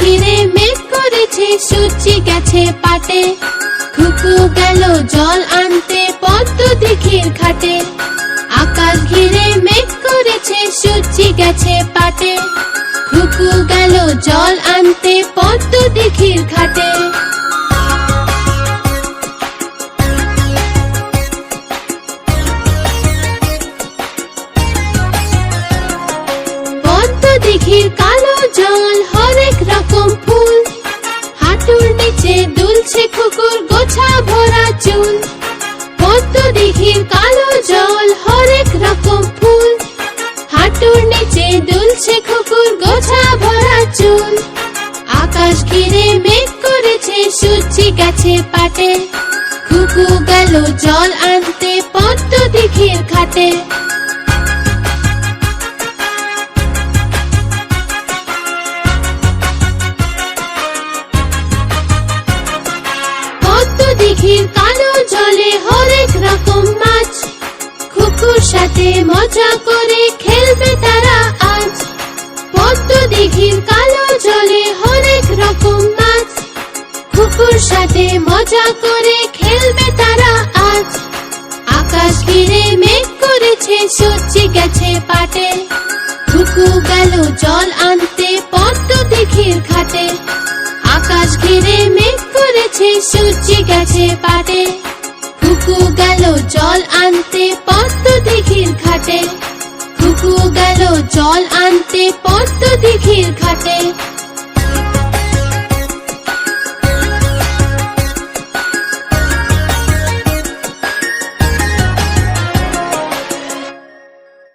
ঘিরে মেঘ করেছে সূর্যি গেছে পাটে খুকু গেল জল আনতে পদ্ম দিঘির ঘাটে আকাশ ঘিরে মেঘ করেছে সূর্যি গেছে পাটে খুকু গেল জল আনতে পদ্ম দিঘির ঘাটে পদ্ম দিঘির কালো জল হরেক রকম ফুল হাঁটুর নিচে দুলছে খুকুর গোছা ভরা চুল পদ্ম দিঘির কালো জল হরেক রকম ফুল হাঁটুর নিচে দুলছে খুকুর গোছা ভরা চুল আকাশ ঘিরে মেঘ করেছে সূর্যি গেছে পাটে খুকু গেল জল আনতে পদ্ম দিঘির ঘাটে দিঘির কালো জলে হরেক রকম মাছ খুকুর সাথে মজা করে খেলবে তারা আজ পদ্ম দিঘির কালো জলে হরেক রকম মাছ খুকুর সাথে মজা করে খেলবে তারা আজ আকাশ ঘিরে মেঘ করেছে সূর্যি গেছে পাটে খুকু গেল জল আনতে পদ্ম দিঘির ঘাটে আকাশ ঘিরে মেঘ করেছে সূর্যি গেছে পাটে খুকু গেল জল আনতে পদ্ম দিঘির ঘাটে খুকু গেল জল আনতে পদ্ম দিঘির